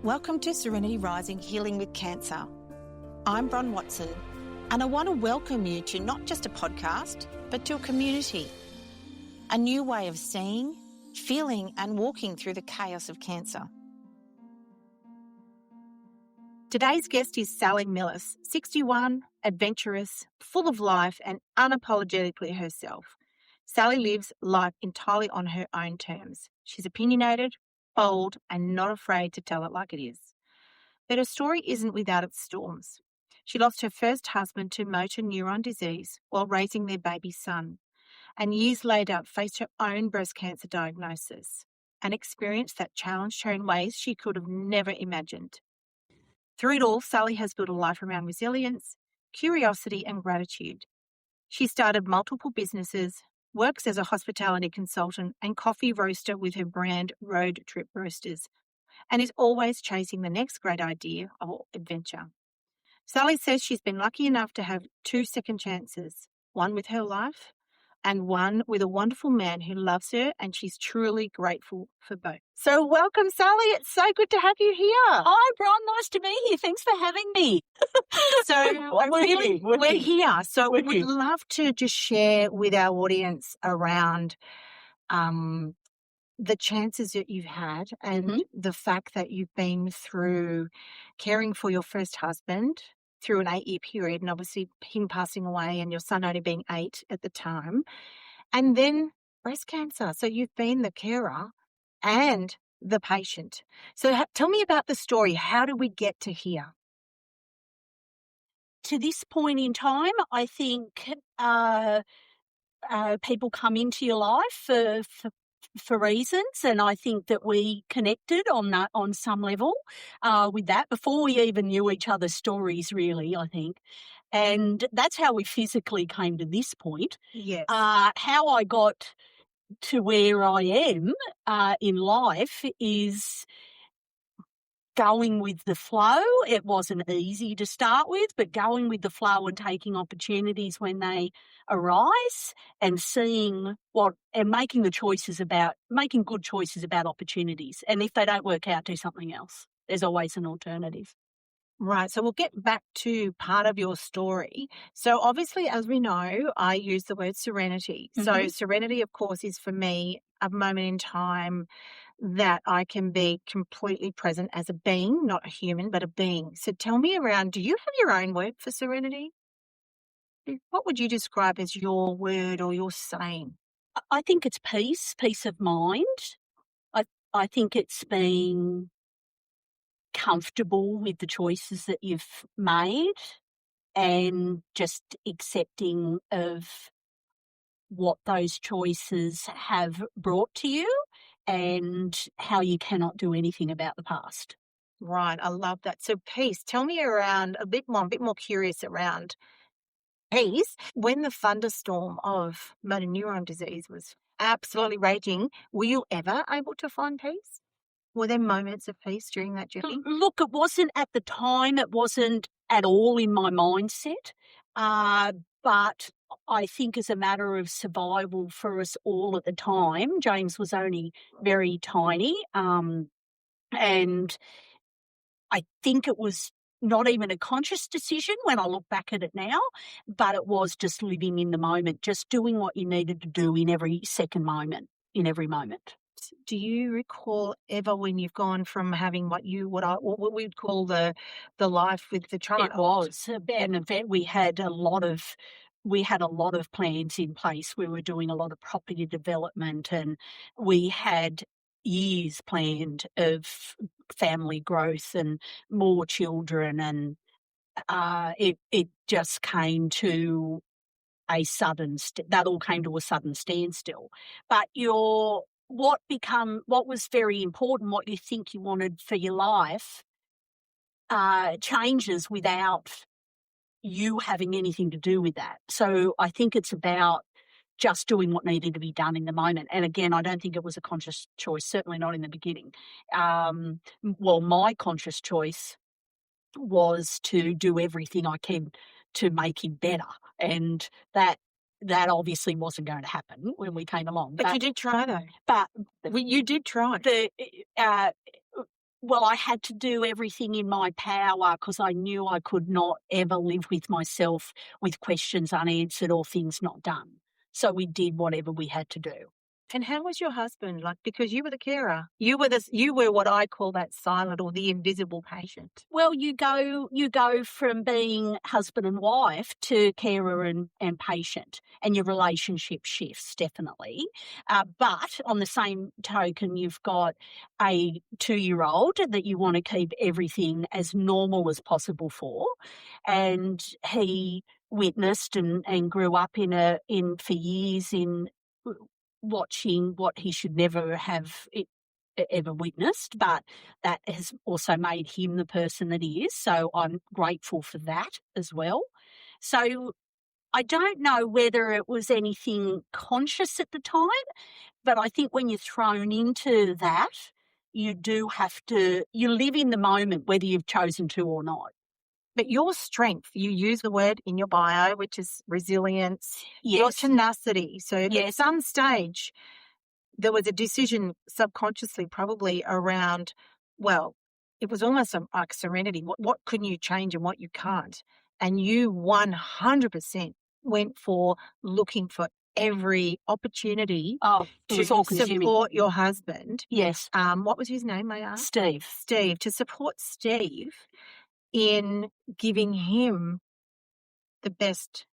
Welcome to Serenity Rising Healing with Cancer. I'm Bron Watson, and I want to welcome you to not just a podcast, but to a community. A new way of seeing, feeling, and walking through the chaos of cancer. Today's guest is Sally Milliss, 61, adventurous, full of life, and unapologetically herself. Sally lives life entirely on her own terms. She's opinionated, bold, and not afraid to tell it like it is. But her story isn't without its storms. She lost her first husband to motor neuron disease while raising their baby son, and years later faced her own breast cancer diagnosis, an experience that challenged her in ways she could have never imagined. Through it all, Sally has built a life around resilience, curiosity, and gratitude. She started multiple businesses, works as a hospitality consultant and coffee roaster with her brand Road Trip Roasters, and is always chasing the next great idea or adventure. Sally says she's been lucky enough to have 2 second chances, one with her life and one with a wonderful man who loves her, and she's truly grateful for both. So welcome, Sally. It's so good to have you here. Hi, Bron. Nice to be here. Thanks for having me. So we're here. So we'd love to just share with our audience around the chances that you've had and the fact that you've been through caring for your first husband through an 8-year period, and obviously him passing away and your son only being 8 at the time, and then breast cancer. So you've been the carer and the patient. So tell me about the story. How did we get to here? To this point in time, I think people come into your life for reasons, and I think that we connected on some level with that before we even knew each other's stories, really, I think. And that's how we physically came to this point. Yes. How I got to where I am in life is going with the flow. It wasn't easy to start with, but going with the flow and taking opportunities when they arise and seeing and making good choices about opportunities. And if they don't work out, do something else. There's always an alternative. Right. So we'll get back to part of your story. So obviously, as we know, I use the word serenity. So serenity, of course, is for me a moment in time that I can be completely present as a being, not a human, but a being. So tell me around, do you have your own word for serenity? What would you describe as your word or your saying? I think it's peace of mind. I think it's being comfortable with the choices that you've made and just accepting of what those choices have brought to you and how you cannot do anything about the past. Right. I love that. So peace, tell me around I'm a bit more curious around peace. When the thunderstorm of motor neuron disease was absolutely raging, were you ever able to find peace? Were there moments of peace during that journey? Look, it wasn't at the time. It wasn't at all in my mindset. But I think as a matter of survival for us all at the time, James was only very tiny. And I think it was not even a conscious decision when I look back at it now, but it was just living in the moment, just doing what you needed to do in every second moment, in every moment. Do you recall ever when you've gone from having what we'd call the life with the child? It was an event. We had a lot of plans in place. We were doing a lot of property development, and we had years planned of family growth and more children, and it just came to a sudden that all came to a sudden standstill. But what was very important, what you think you wanted for your life, changes without you having anything to do with that. So I think it's about just doing what needed to be done in the moment. And again, I don't think it was a conscious choice, certainly not in the beginning. My conscious choice was to do everything I can to make him better. And that obviously wasn't going to happen when we came along. But you did try, though. But you did try. Well, I had to do everything in my power because I knew I could not ever live with myself with questions unanswered or things not done. So we did whatever we had to do. And how was your husband? Like, because you were the carer. You were what I call that silent or the invisible patient. Well, you go from being husband and wife to carer and patient, and your relationship shifts definitely. But on the same token, you've got a 2-year-old that you want to keep everything as normal as possible for, and he witnessed and grew up in for years in watching what he should never have ever witnessed, but that has also made him the person that he is. So I'm grateful for that as well. So I don't know whether it was anything conscious at the time, but I think when you're thrown into that, you do have to, you live in the moment, whether you've chosen to or not. But your strength, you use the word in your bio, which is resilience, your Yes. tenacity. So at Yes. some stage, there was a decision subconsciously probably around, well, it was almost like serenity. What can you change and what you can't? And you 100% went for looking for every opportunity Oh, it to was all consuming. support your husband. Yes. What was his name, may I ask? Steve. Steve, to support Steve in giving him the best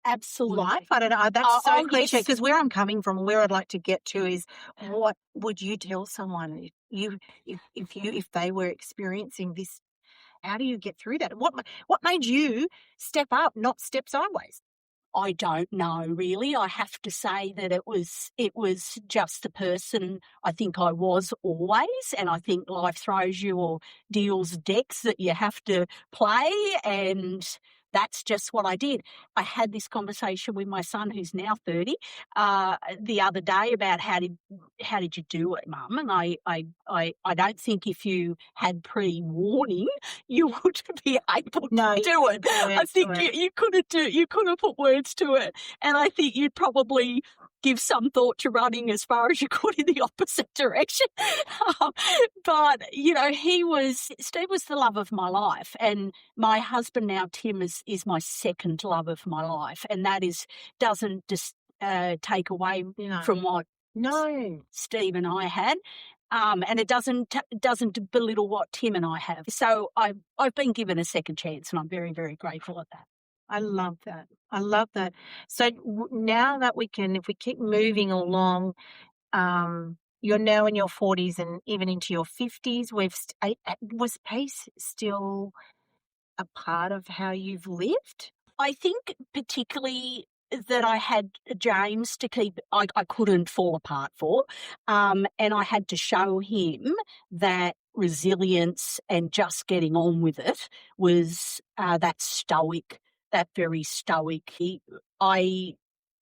Absolutely. life. I don't know. That's so cliche Yes. because where I'm coming from, where I'd like to get to is, what would you tell someone if they were experiencing this? How do you get through that? What made you step up, not step sideways? I don't know really. I have to say that it was just the person I think I was always, and I think life throws you or deals decks that you have to play, and that's just what I did. I had this conversation with my son, who's now 30, the other day about how did you do it, Mum? And I don't think if you had pre-warning you would be able to do it. I think you couldn't put words to it, and I think you'd probably give some thought to running as far as you could in the opposite direction. But Steve was the love of my life, and my husband now, Tim, is my second love of my life, and that doesn't just take away from what Steve and I had. And it doesn't belittle what Tim and I have. So I've been given a second chance, and I'm very, very grateful at that. I love that. I love that. So now that if we keep moving along, you're now in your 40s and even into your 50s. Was pace still a part of how you've lived? I think particularly that I had James to keep, I couldn't fall apart for, and I had to show him that resilience and just getting on with it was that very stoic. I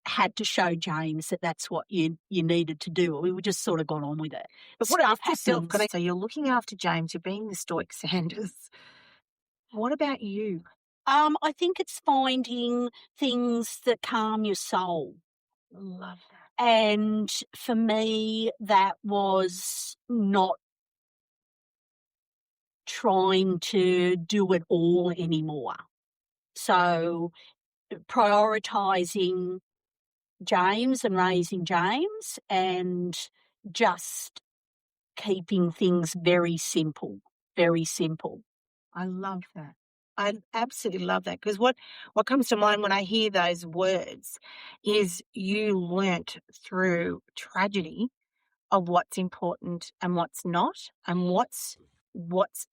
had to show James that that's what you needed to do. We just sort of got on with it. But what about yourself? So you're looking after James, you're being the stoic Sanders. What about you? I think it's finding things that calm your soul. Love that. And for me, that was not trying to do it all anymore. So prioritizing James and raising James and just keeping things very simple, very simple. I love that. I absolutely love that because what comes to mind when I hear those words is you learnt through tragedy of what's important and what's not, and what's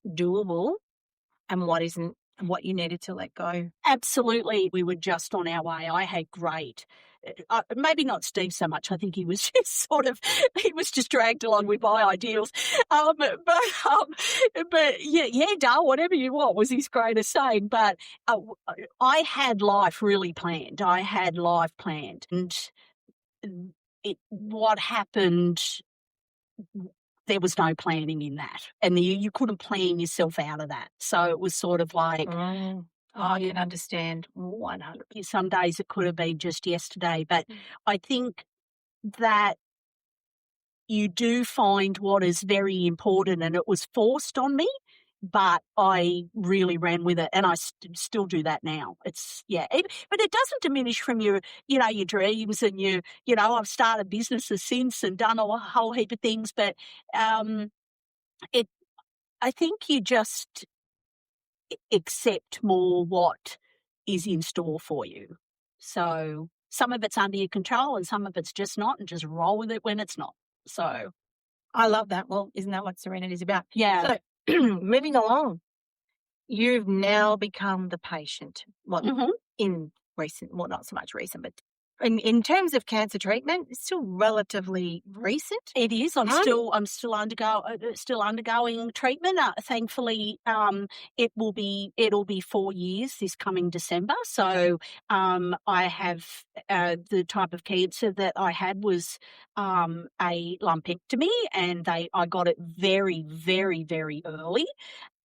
doable and what isn't, and what you needed to let go. Absolutely. We were just on our way. I had great, maybe not Steve so much. I think he was just he was just dragged along with my ideals. But yeah, Dale, whatever you want was his greatest saying. But I had life really planned. And what happened, there was no planning in that, and you couldn't plan yourself out of that. So it was sort of like, I can understand 100. Some days it could have been just yesterday, but I think that you do find what is very important, and it was forced on me, but I really ran with it, and I still do that now. It's but it doesn't diminish from your your dreams and I've started businesses since and done a whole heap of things, but it I think you just accept more what is in store for you. So some of it's under your control and some of it's just not, and just roll with it when it's not. So I love that. Well, isn't that what Serenity is about? yeah. So moving along, you've now become the patient. Well, in recent, well, not so much recent, but in terms of cancer treatment, it's still relatively recent. It is. I'm still undergoing treatment. Thankfully, it'll be 4 years this coming December. So I have the type of cancer that I had was a lumpectomy, and I got it very, very, very early.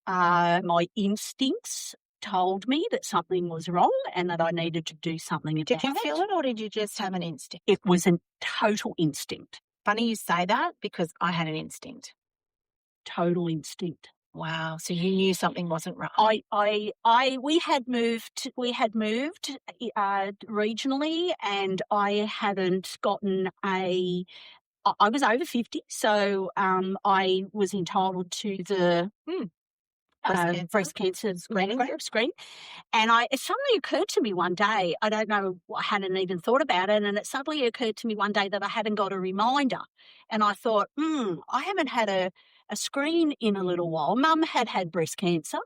My instincts told me that something was wrong and that I needed to do something about it. Did you feel it, or did you just have an instinct? It was a total instinct. Funny you say that, because I had an instinct. Total instinct. Wow. So you knew something wasn't right. We had moved regionally, and I hadn't gotten I was over 50, so I was entitled to the breast cancer screening. And it suddenly occurred to me one day, I don't know, I hadn't even thought about it, and it suddenly occurred to me one day that I hadn't got a reminder. And I thought, I haven't had a screen in a little while. Mum had breast cancer,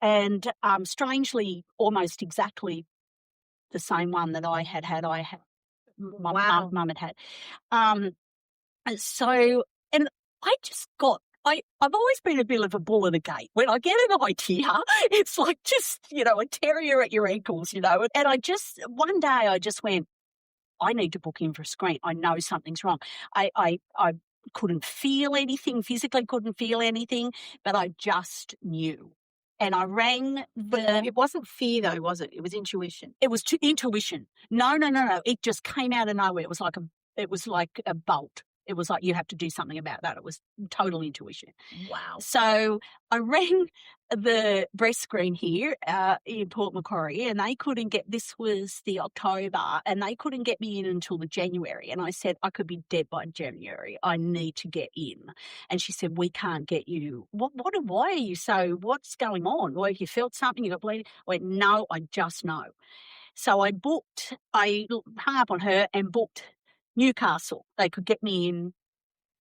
and strangely, almost exactly the same one that I had. My mum had. So, and I just got, I've always been a bit of a bull at a gate. When I get an idea, it's like just, a terrier at your ankles, and one day I just went, I need to book in for a screen. I know something's wrong. I couldn't feel anything, physically couldn't feel anything, but I just knew. And I rang It wasn't fear though, was it? It was intuition. It was intuition. No. It just came out of nowhere. It was like a bolt. It was like, you have to do something about that. It was total intuition. Wow. So I rang the breast screen here in Port Macquarie, and they couldn't get, this was the October, and they couldn't get me in until the January. And I said, I could be dead by January. I need to get in. And she said, we can't get you. Why are you so, what's going on? Well, you felt something, you got bleeding? I went, no, I just know. So I hung up on her and booked Newcastle. They could get me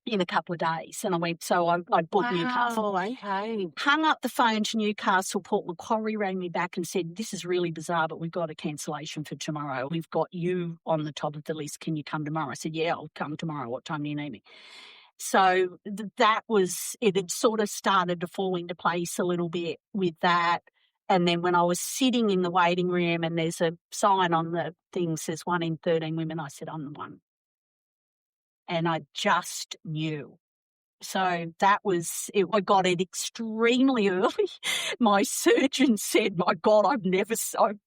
in a couple of days. And I went, so I booked Newcastle. Okay. Hung up the phone to Newcastle. Port Macquarie rang me back and said, this is really bizarre, but we've got a cancellation for tomorrow. We've got you on the top of the list. Can you come tomorrow? I said, yeah, I'll come tomorrow. What time do you need me? So that was, it had sort of started to fall into place a little bit with that. And then when I was sitting in the waiting room and there's a sign on the thing says 1 in 13 women, I said, I'm the one. And I just knew. So that was it. I got it extremely early. My surgeon said, my God,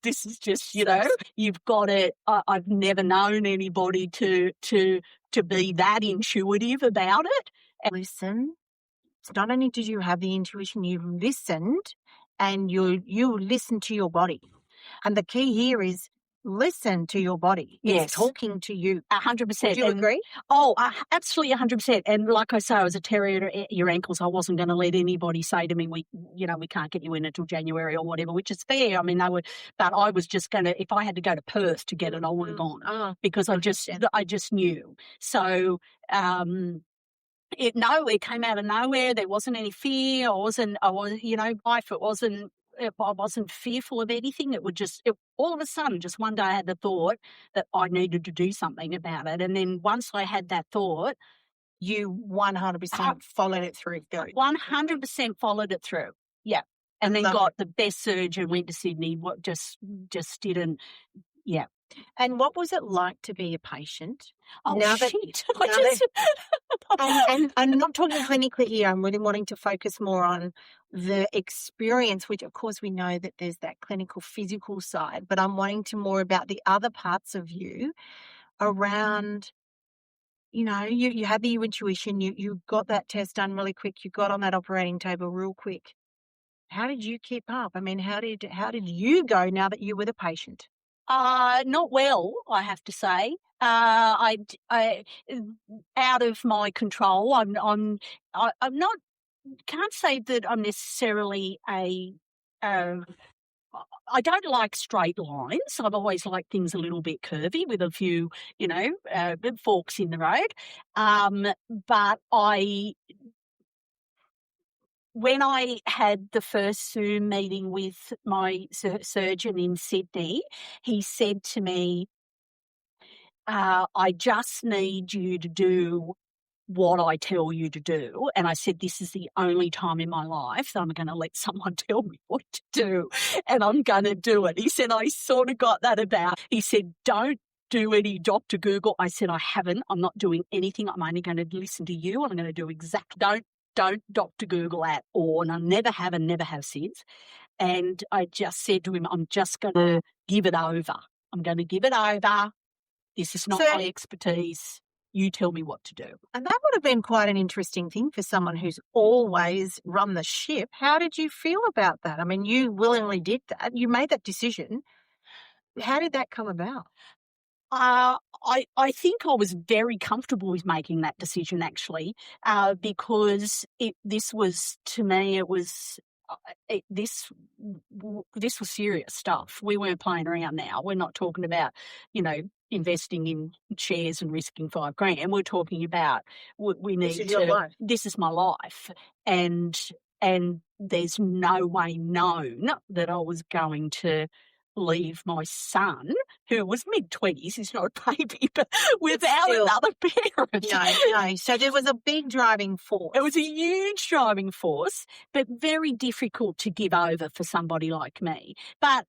this is just, you've got it. I've never known anybody to be that intuitive about it. Listen, not only did you have the intuition, you listened, and you listened to your body. And the key here is listen to your body. Yes. It's talking to you. 100%. Would you agree? Oh, absolutely 100%. And like I say, I was a terrier at your ankles. I wasn't going to let anybody say to me, we can't get you in until January or whatever, which is fair. I mean, but I was just going to, if I had to go to Perth to get it, I would have gone because I just knew. So, it came out of nowhere. There wasn't any fear. I wasn't fearful of anything. All of a sudden, just one day I had the thought that I needed to do something about it. And then once I had that thought, you 100% followed it through. 100% followed it through. Yeah. And then got the best surgeon, went to Sydney, just didn't, yeah. And what was it like to be a patient? Oh, shit. And I'm not talking clinically here. I'm really wanting to focus more on the experience, which of course we know that there's that clinical physical side, but I'm wanting to more about the other parts of you around you had your intuition, you got that test done really quick, you got on that operating table real quick. How did you keep up? I mean, how did you go now that you were the patient? Not well, I have to say. Out of my control. I'm not. Can't say that I'm necessarily a. Um, I don't like straight lines. I've always liked things a little bit curvy with a few, forks in the road. But when I had the first Zoom meeting with my surgeon in Sydney, he said to me, I just need you to do what I tell you to do. And I said, this is the only time in my life that I'm going to let someone tell me what to do, and I'm going to do it. He said, I sort of got that about. He said, don't do any Dr. Google. I said, I haven't. I'm not doing anything. I'm only going to listen to you. I'm going to do exactly. Don't Dr. Google at all. And I never have and never have since. And I just said to him, I'm just going to give it over. I'm going to give it over. This is not my expertise. You tell me what to do. And that would have been quite an interesting thing for someone who's always run the ship. How did you feel about that? I mean, you willingly did that. You made that decision. How did that come about? I think I was very comfortable with making that decision, actually, because this was, to me, it was this was serious stuff. We weren't playing around now. We're not talking about, investing in shares and risking $5,000. We're talking about we need This is your life. This is my life, and there's no way known that I was going to leave my son, who was mid-20s, he's not a baby, but without another parent. No. So there was a big driving force. It was a huge driving force, but very difficult to give over for somebody like me. But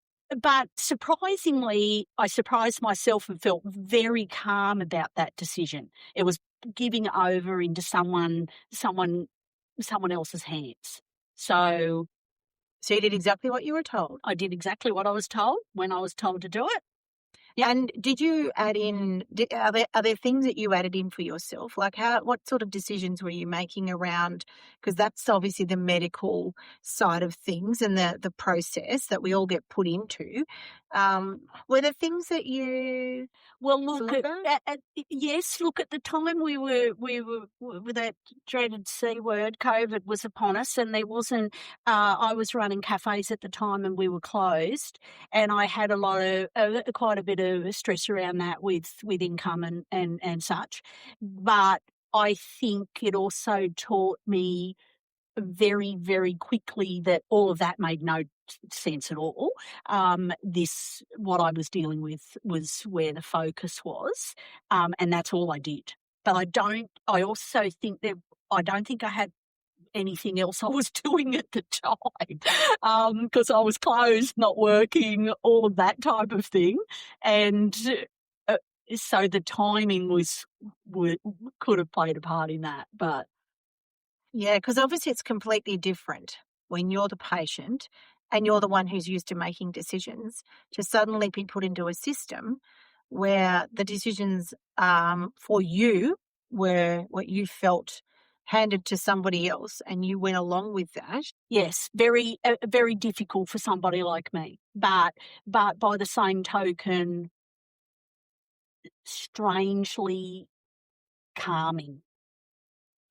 surprisingly, I surprised myself and felt very calm about that decision. It was giving over into someone else's hands. So you did exactly what you were told. I did exactly what I was told when I was told to do it. Yeah. And did you add in? Are there things that you added in for yourself? Like what sort of decisions were you making around? Because that's obviously the medical side of things and the process that we all get put into. Were there things that you? Well, look yes. Look, at the time we were with that dreaded C word. COVID was upon us, and there wasn't. I was running cafes at the time, and we were closed, and I had a lot of quite a bit of stress around that with income and such. But I think it also taught me very, very quickly that all of that made no sense at all. What I was dealing with was where the focus was, and that's all I did. But I also think that I don't think I had anything else I was doing at the time, because I was closed, not working, all of that type of thing. And so the timing could have played a part in that, but. Yeah, because obviously it's completely different when you're the patient and you're the one who's used to making decisions to suddenly be put into a system where the decisions for you were what you felt handed to somebody else and you went along with that. Yes, very, very difficult for somebody like me. But by the same token, strangely calming.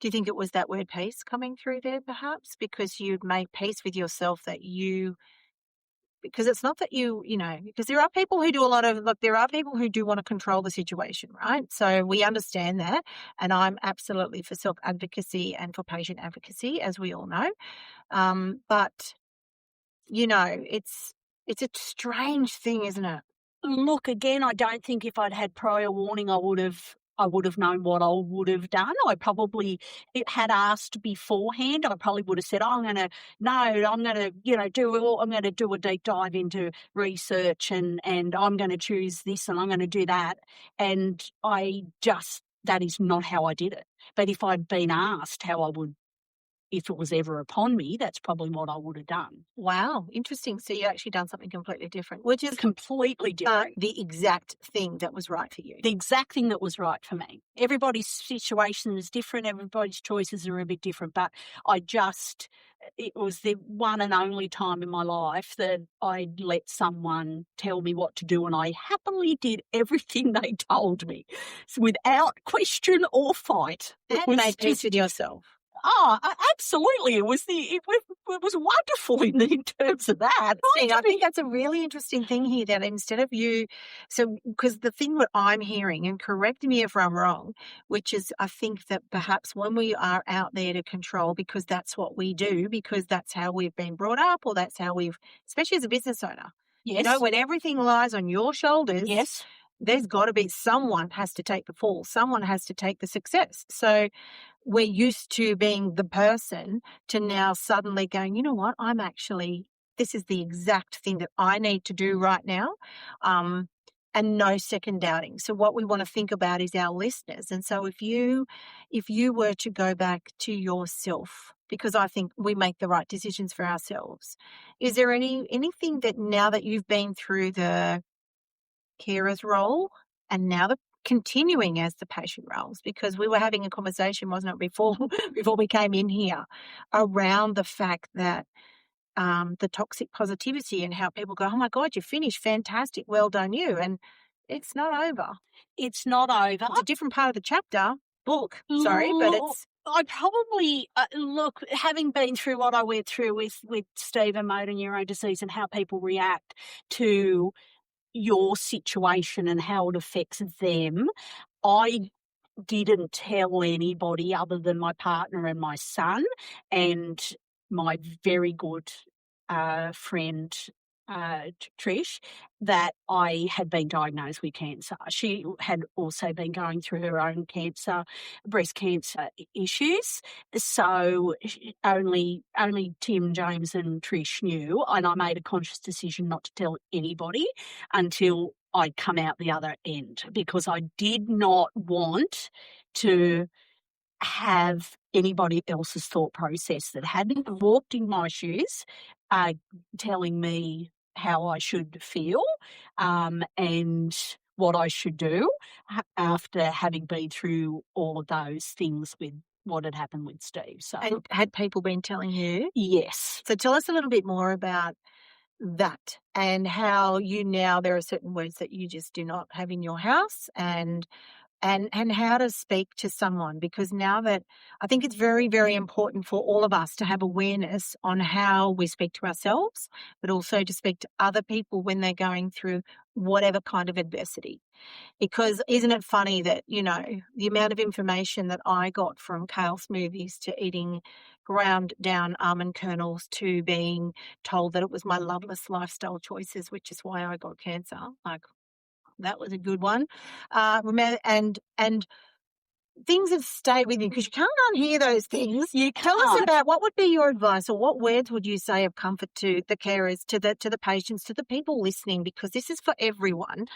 Do you think it was that word peace coming through there perhaps? Because you'd made peace with yourself because it's not that because there are people who do there are people who do want to control the situation, right? So we understand that. And I'm absolutely for self-advocacy and for patient advocacy, as we all know. But, it's a strange thing, isn't it? Look, again, I don't think if I'd had prior warning, I would have known what I would have done. I probably had asked beforehand. I probably would have said, I'm going to do a deep dive into research and I'm going to choose this and I'm going to do that. And that is not how I did it. But if I'd been asked how I would if it was ever upon me, that's probably what I would have done. Wow, interesting. So you actually done something completely different, which is Completely different. the exact thing that was right for you. The exact thing that was right for me. Everybody's situation is different. Everybody's choices are a bit different. But it was the one and only time in my life that I let someone tell me what to do, and I happily did everything they told me without question or fight. And made peace with yourself. Oh, absolutely. It was wonderful in terms of that. I think that's a really interesting thing here, that instead of you, because the thing that I'm hearing, and correct me if I'm wrong, which is I think that perhaps when we are out there to control, because that's what we do, because that's how we've been brought up, or that's how especially as a business owner, yes, when everything lies on your shoulders, yes, there's got to be someone has to take the fall, someone has to take the success. So we're used to being the person to now suddenly going, you know what, this is the exact thing that I need to do right now, and no second doubting. So what we want to think about is our listeners. And so if you were to go back to yourself, because I think we make the right decisions for ourselves, is there anything that now that you've been through the carer's role and now the continuing as the patient roles, because we were having a conversation, wasn't it, before we came in here, around the fact that the toxic positivity and how people go, oh my God, you finished, fantastic, well done you. And it's not over. It's not over. It's a different part of the book, sorry, but it's... I probably, look, having been through what I went through with Steve and motor neurone disease and how people react to your situation and how it affects them, I didn't tell anybody other than my partner and my son and my very good friend, Trish, that I had been diagnosed with cancer. She had also been going through her own breast cancer issues. So only Tim, James and Trish knew, and I made a conscious decision not to tell anybody until I'd come out the other end, because I did not want to have anybody else's thought process that hadn't walked in my shoes telling me how I should feel and what I should do after having been through all of those things with what had happened with Steve. So, and had people been telling you? Yes. So tell us a little bit more about that and how there are certain words that you just do not have in your house, and how to speak to someone, because now that I think it's very, very important for all of us to have awareness on how we speak to ourselves, but also to speak to other people when they're going through whatever kind of adversity. Because isn't it funny that, the amount of information that I got from kale smoothies to eating ground down almond kernels to being told that it was my loveless lifestyle choices, which is why I got cancer. Like, that was a good one. And things have stayed with you because you can't unhear those things. You Tell us about what would be your advice, or what words would you say of comfort to the carers, to the patients, to the people listening, because this is for everyone.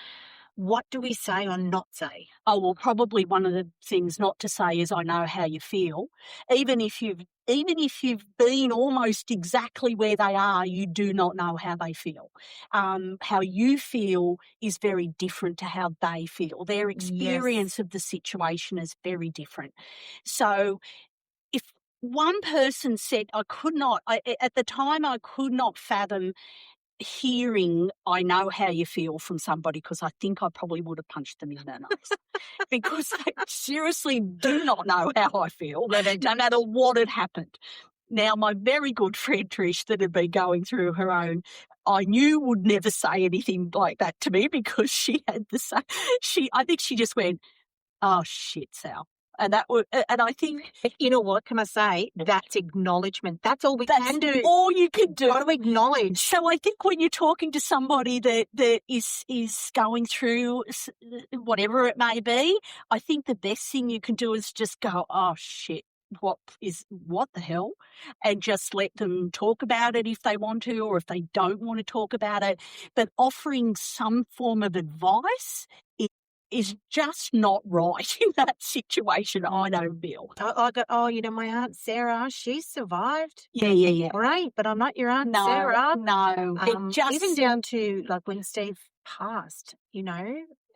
What do we say or not say? Oh, well, probably one of the things not to say is I know how you feel. Even if you've been almost exactly where they are, you do not know how they feel. How you feel is very different to how they feel. Their experience of the situation is very different. So if one person said at the time I could not fathom hearing I know how you feel from somebody, because I think I probably would have punched them in the nose because I seriously do not know how I feel, no matter what had happened. Now, my very good friend Trish, that had been going through her own, I knew would never say anything like that to me, because she had the same. I think she just went, "Oh shit, Sal." And I think, you know what can I say? That's acknowledgement. That's all we can do. All you can do. Got to acknowledge. So I think when you're talking to somebody that is going through whatever it may be, I think the best thing you can do is just go, "Oh shit, what the hell?" and just let them talk about it if they want to, or if they don't want to talk about it. But offering some form of advice is is just not right in that situation, I don't feel. I go, my Aunt Sarah, she survived. Yeah. Great, but I'm not your Aunt No, Sarah. no. It just Even down to like when Steve passed,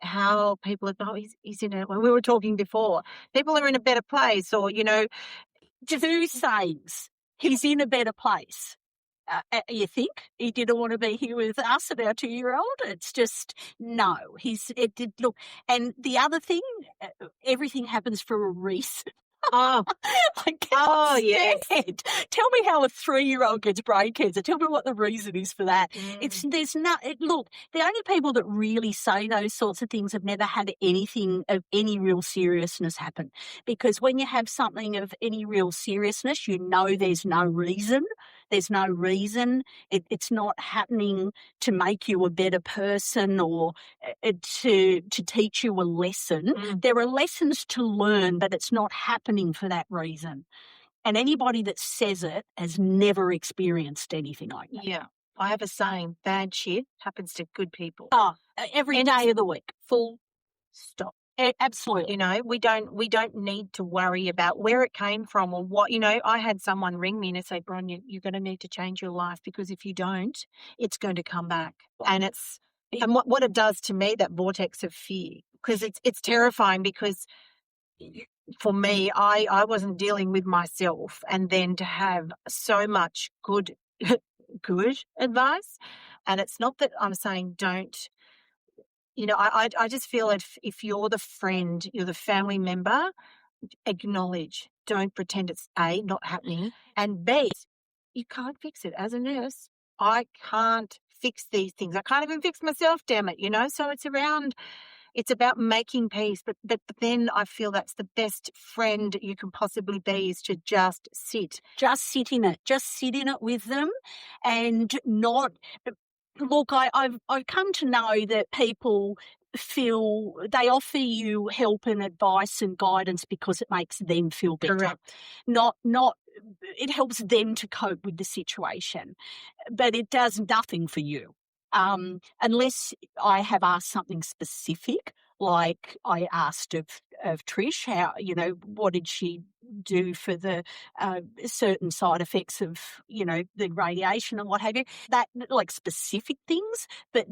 how people are, he's in when we were talking before, people are in a better place, or, two sayings. He's in a better place. You think he didn't want to be here with us and our 2-year-old? It's just, no. It did look. And the other thing, everything happens for a reason. Oh, I get yes. scared. Tell me how a 3-year-old gets brain cancer. Tell me what the reason is for that. Look, the only people that really say those sorts of things have never had anything of any real seriousness happen. Because when you have something of any real seriousness, you know there's no reason. There's no reason. It's not happening to make you a better person or to teach you a lesson. There are lessons to learn, but it's not happening for that reason. And anybody that says it has never experienced anything like that. Yeah. I have a saying, bad shit happens to good people. Every day of the week. Full stop. Absolutely. We don't need to worry about where it came from or what, I had someone ring me and say, Bron, you're going to need to change your life, because if you don't, it's going to come back. And what it does to me, that vortex of fear, because it's terrifying, because for me, I wasn't dealing with myself, and then to have so much good advice. And it's not that I'm saying don't. I just feel if you're the friend, you're the family member, acknowledge. Don't pretend it's A, not happening, and B, you can't fix it. As a nurse, I can't fix these things. I can't even fix myself, damn it, So it's about making peace. But then I feel that's the best friend you can possibly be, is to just sit. Just sit in it. Just sit in it with them, and not. Look, I've come to know that people feel they offer you help and advice and guidance because it makes them feel better. Correct. Not it helps them to cope with the situation, but it does nothing for you. Unless I have asked something specific, like I asked of Trish, how, what did she do for the certain side effects of, the radiation and what have you, that, like, specific things. But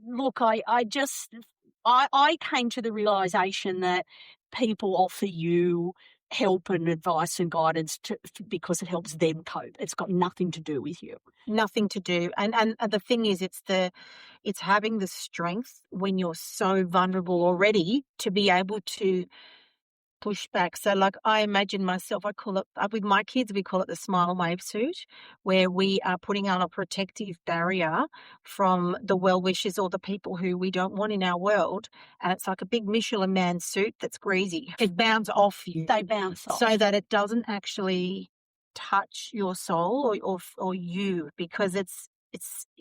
look, I came to the realisation that people offer you help and advice and guidance because it helps them cope. It's got nothing to do with you. Nothing to do. And the thing is, it's having the strength when you're so vulnerable already to be able to push back. So like, I imagine myself, I call it, with my kids, we call it the smile wave suit, where we are putting on a protective barrier from the well-wishers or the people who we don't want in our world. And it's like a big Michelin Man suit that's greasy. It bounces off you. They bounce off. So that it doesn't actually touch your soul or you, because it's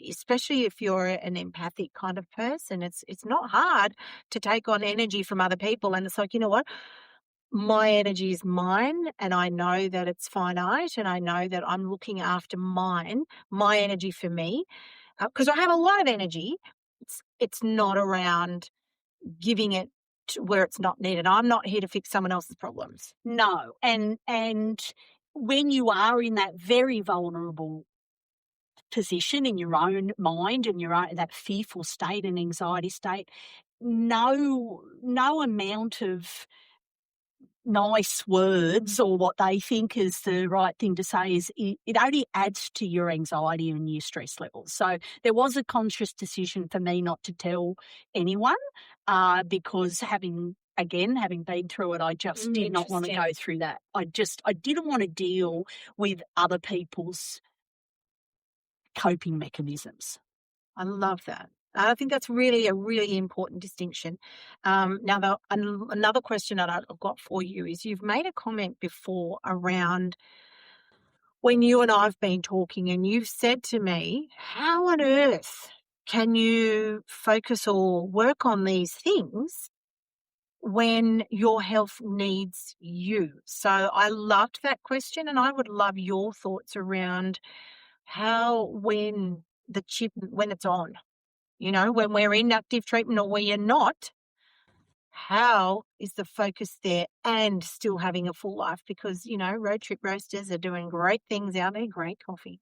especially if you're an empathic kind of person, it's not hard to take on energy from other people. And it's like, you know what? My energy is mine, and I know that it's finite, and I know that I'm looking after my energy for me, because I have a lot of energy. It's not around giving it to where it's not needed. I'm not here to fix someone else's problems. No. And when you are in that very vulnerable position in your own mind and your own, that fearful state and anxiety state, no amount of nice words or what they think is the right thing to say it only adds to your anxiety and your stress levels. So there was a conscious decision for me not to tell anyone, because having been through it, I just did not want to go through that. I didn't want to deal with other people's coping mechanisms. I love that. I think that's really a really important distinction. Now, another question that I've got for you is, you've made a comment before around when you and I have been talking, and you've said to me, how on earth can you focus or work on these things when your health needs you? So I loved that question, and I would love your thoughts around how, when it's on, when we're in active treatment or we are not, how is the focus there and still having a full life? Because, road trip roasters are doing great things out there, great coffee.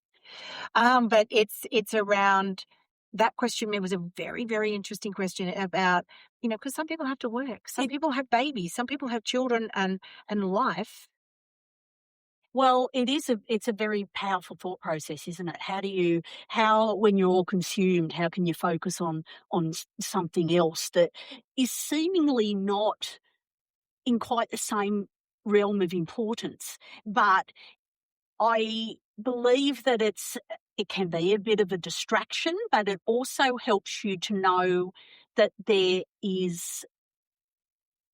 But it's around that question. It was a very, very interesting question about, because some people have to work, some people have babies, some people have children and life. Well, it's a very powerful thought process, isn't it? When you're all consumed, how can you focus on something else that is seemingly not in quite the same realm of importance? But I believe that it can be a bit of a distraction, but it also helps you to know that there is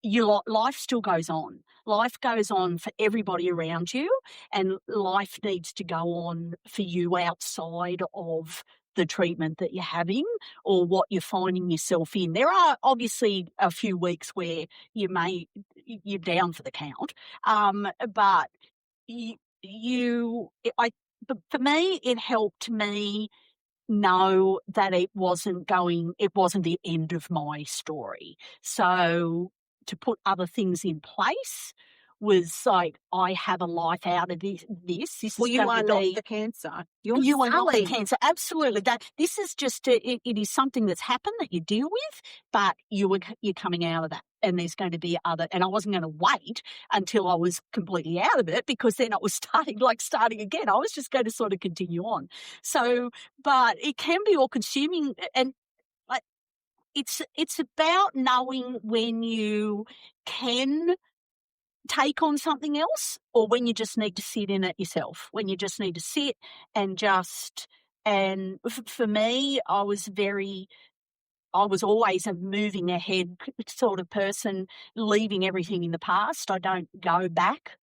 your life still goes on. Life goes on for everybody around you, and life needs to go on for you outside of the treatment that you're having or what you're finding yourself in. There are obviously a few weeks where you're down for the count, but for me, it helped me know that it wasn't the end of my story. So to put other things in place was like, I have a life out of this. Well, you are not the cancer. You are not the cancer. Absolutely. This is just it is something that's happened that you deal with, but you're coming out of that. And there's going to be and I wasn't going to wait until I was completely out of it, because then it was starting again. I was just going to sort of continue on. So, but it can be all consuming, and it's about knowing when you can take on something else or when you just need to sit in it yourself, when you just need to sit and for me, I was always a moving ahead sort of person, leaving everything in the past. I don't go back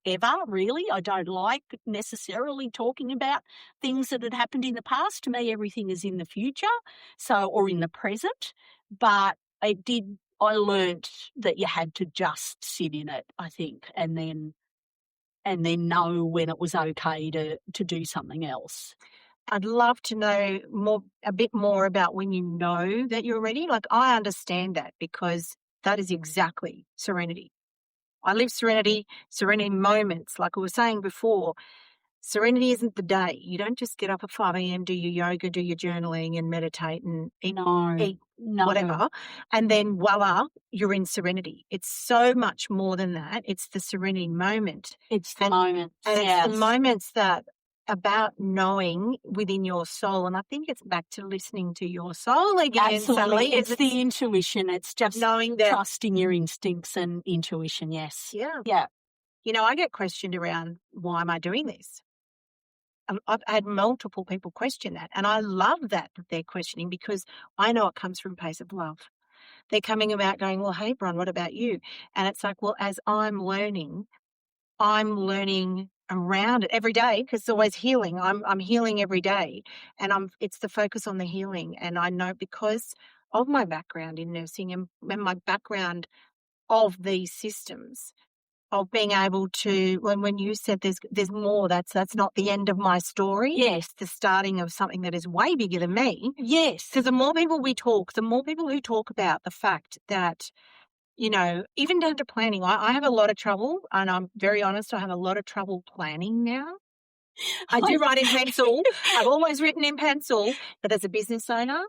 ever, really. I don't like necessarily talking about things that had happened in the past. To me, everything is in the future, or in the present. But I learnt that you had to just sit in it, I think, and then know when it was okay to do something else. I'd love to know a bit more about when you know that you're ready. Like, I understand that, because that is exactly serenity. I live serenity moments. Like I was saying before, serenity isn't the day. You don't just get up at 5 a.m., do your yoga, do your journaling and meditate and eat whatever, and then voila, you're in serenity. It's so much more than that. It's the serenity moment. It's the moments. And it's the moments that about knowing within your soul. And I think it's back to listening to your soul again. Absolutely. Sally. It's the intuition. It's just knowing that, trusting your instincts and intuition. Yes. Yeah. Yeah. I get questioned around, why am I doing this? I've had multiple people question that. And I love that they're questioning, because I know it comes from a place of love. They're coming about going, well, hey, Bron, what about you? And it's like, well, as I'm learning around it every day, because it's always healing. I'm healing every day, and it's the focus on the healing. And I know, because of my background in nursing and my background of these systems, of being able to, when you said there's more, that's not the end of my story. Yes. It's the starting of something that is way bigger than me. Yes. Because the more people who talk about the fact that, even down to planning, I have a lot of trouble, and I'm very honest, I have a lot of trouble planning now. I do write in pencil. I've always written in pencil, but as a business owner,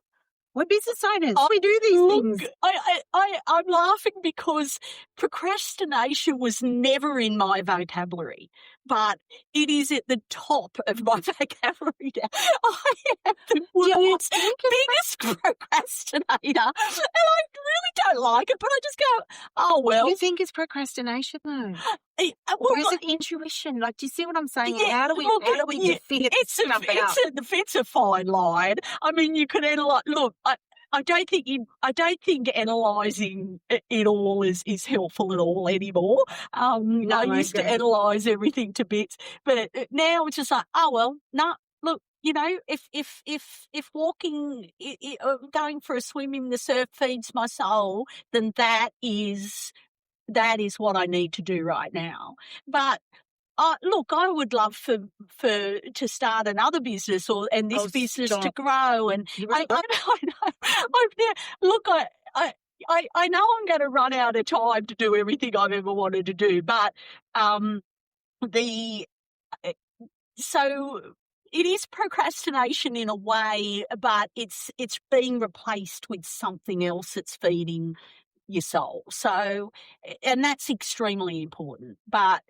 we're business owners. We do these things. I'm laughing because procrastination was never in my vocabulary, but it is at the top of my vocabulary now. I am the world's biggest procrastinator, and I really don't like it, but I just go, oh, well. You think it's procrastination, though? Or is it intuition? Like, do you see what I'm saying? Yeah, how do we figure this stuff out? It's a fine line. I mean, you could analyze. Look, I don't think analysing it all is helpful at all anymore. No, I used to analyse everything to bits, but now it's just like, oh well, no. Look, if walking, going for a swim in the surf feeds my soul, then that is what I need to do right now. But Look, I would love to start another business and this business to grow. And I know. Look, I know I'm going to run out of time to do everything I've ever wanted to do, but so it is procrastination in a way, but it's being replaced with something else that's feeding your soul. So, and that's extremely important. But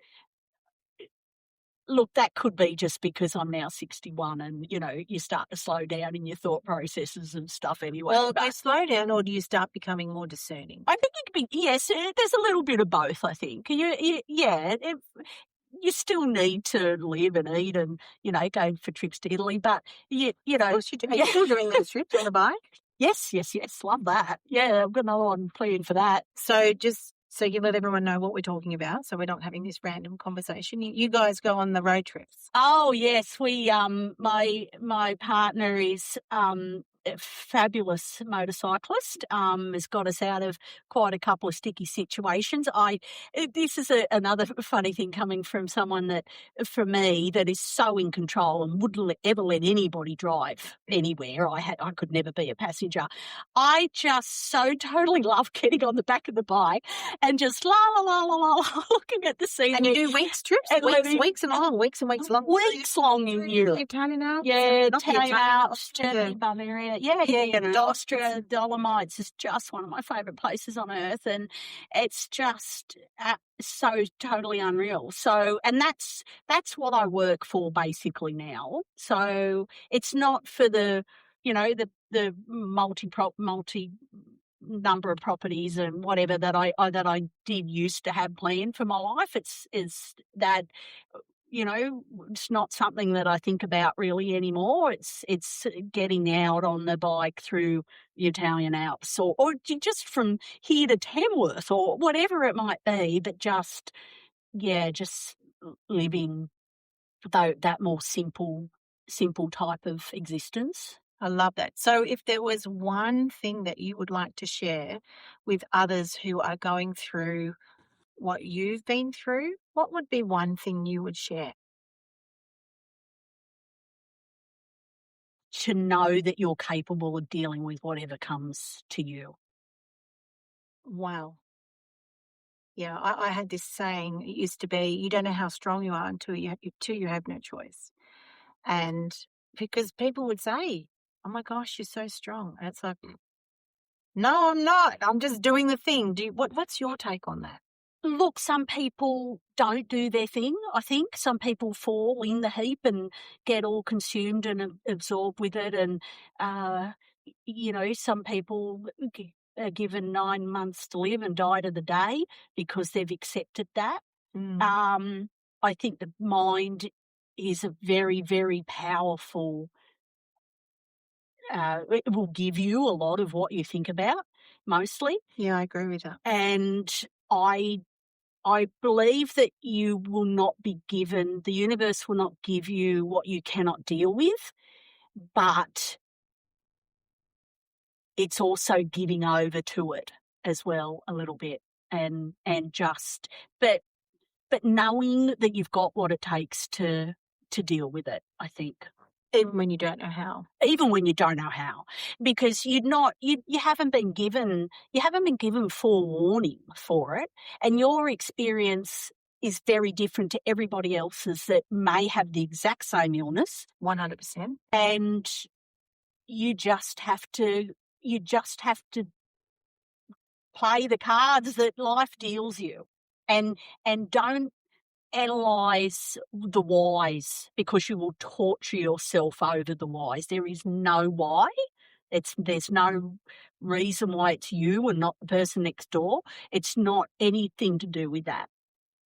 look, that could be just because I'm now 61 and, you start to slow down in your thought processes and stuff anyway. Well, do you slow down or do you start becoming more discerning? I think it could be, yes, there's a little bit of both, I think. You still need to live and eat and, go for trips to Italy, but, Of course you do. Are you still doing those trips on the bike? Yes, love that. Yeah, I've got another one planned for that. So just so you let everyone know what we're talking about, so we're not having this random conversation. You guys go on the road trips. Oh yes, we my partner is a fabulous motorcyclist. Has got us out of quite a couple of sticky situations. This is another funny thing coming from someone that, for me, that is so in control and wouldn't ever let anybody drive anywhere. I could never be a passenger. I just so totally love getting on the back of the bike and just la la la la la looking at the scenery. And you do weeks trips, weeks and long. Weeks long in Europe. Italian Alps, Italian Alps, Germany, Bavaria. Yeah. Austria, Dolomites is just one of my favourite places on earth, and it's just so totally unreal. So, and that's what I work for basically now. So it's not for the multi number of properties and whatever that I did used to have planned for my life. It's that. It's not something that I think about really anymore. It's getting out on the bike through the Italian Alps or just from here to Tamworth or whatever it might be, but just living that more simple type of existence. I love that. So if there was one thing that you would like to share with others who are going through what you've been through, what would be one thing you would share? To know that you're capable of dealing with whatever comes to you. Wow. Yeah, I had this saying, it used to be, you don't know how strong you are until you have no choice. And because people would say, oh my gosh, you're so strong. And it's like, no, I'm not. I'm just doing the thing. What's your take on that? Look, some people don't do their thing, I think. Some people fall in the heap and get all consumed and absorbed with it. And, some people are given 9 months to live and die to the day because they've accepted that. I think the mind is a very, very powerful, it will give you a lot of what you think about, mostly. Yeah, I agree with that. And I believe that you will not be given, the universe will not give you what you cannot deal with, but it's also giving over to it as well a little bit and just, but knowing that you've got what it takes to deal with it, I think. Even when you don't know how. Even when you don't know how, because you haven't been given forewarning for it, and your experience is very different to everybody else's that may have the exact same illness. 100%. And you just have to play the cards that life deals you, and don't analyze the whys, because you will torture yourself over the whys. There is no why. There's no reason why it's you and not the person next door. It's not anything to do with that.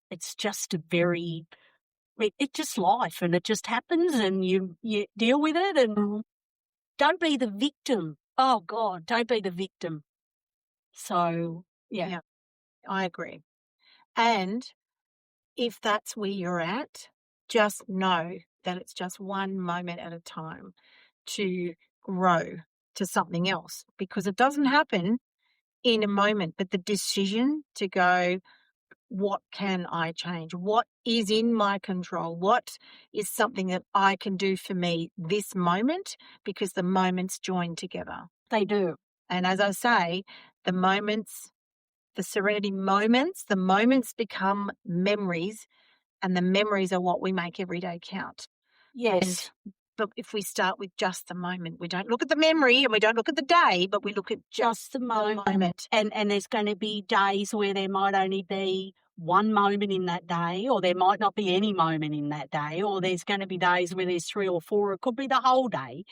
It's just it's just life, and it just happens, and you deal with it, and don't be the victim. Oh God, don't be the victim. So yeah. I agree. And if that's where you're at, just know that it's just one moment at a time to grow to something else, because it doesn't happen in a moment. But the decision to go, what can I change? What is in my control? What is something that I can do for me this moment? Because the moments join together. They do. And as I say, the moments, the serenity moments, the moments become memories, and the memories are what we make every day count. Yes. But if we start with just the moment, we don't look at the memory and we don't look at the day, but we look at just the moment. And there's going to be days where there might only be one moment in that day, or there might not be any moment in that day, or there's going to be days where there's 3 or 4, it could be the whole day.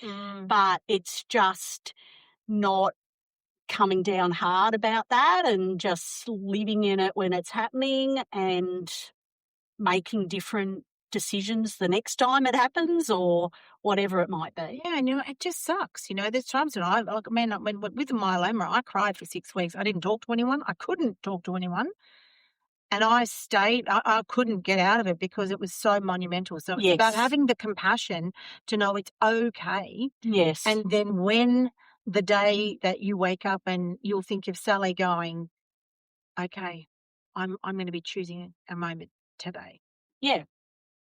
But it's just not coming down hard about that and just living in it when it's happening and making different decisions the next time it happens or whatever it might be. Yeah, and it just sucks. There's times when when with the myeloma, I cried for 6 weeks. I didn't talk to anyone. I couldn't talk to anyone. And I stayed, I couldn't get out of it because it was so monumental. So it's about having the compassion to know it's okay. Yes. And then when the day that you wake up and you'll think of Sally going, okay, I'm going to be choosing a moment today. Yeah.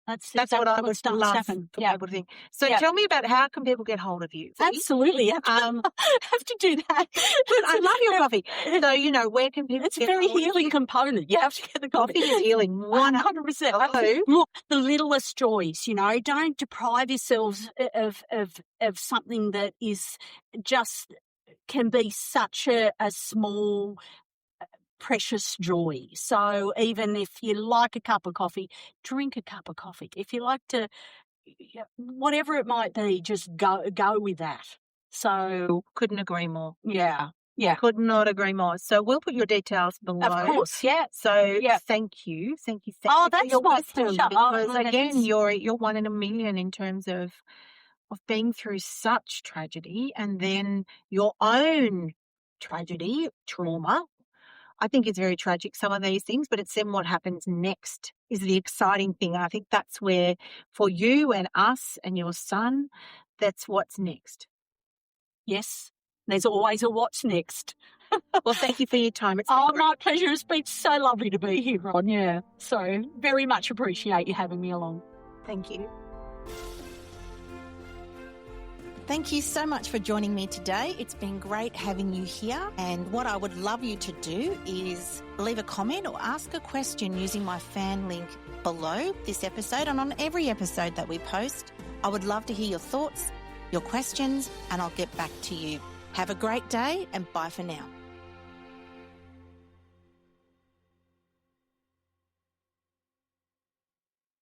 That's exactly what I would love for people to think. So tell me about how can people get hold of you? Absolutely. Have to do that. But I love your coffee. So, where can people It's a very healing component. You have to get the coffee. Coffee is healing 100%. Look, the littlest joys, don't deprive yourselves of something that is just can be such a small precious joy. So even if you like a cup of coffee, drink a cup of coffee. If you like to, whatever it might be, just go with that. So couldn't agree more. Yeah. Could not agree more. So we'll put your details below. Of course, yeah. So thank you. Oh, that's my pleasure. Because again, you're one in a million in terms of being through such tragedy, and then your own tragedy, trauma. I think it's very tragic, some of these things, but it's then what happens next is the exciting thing. I think that's where, for you and us and your son, that's what's next. Yes, there's always a what's next. Well, thank you for your time. My pleasure. It's been so lovely to be here, Bron. Yeah, so very much appreciate you having me along. Thank you. Thank you so much for joining me today. It's been great having you here. And what I would love you to do is leave a comment or ask a question using my fan link below this episode and on every episode that we post. I would love to hear your thoughts, your questions, and I'll get back to you. Have a great day and bye for now.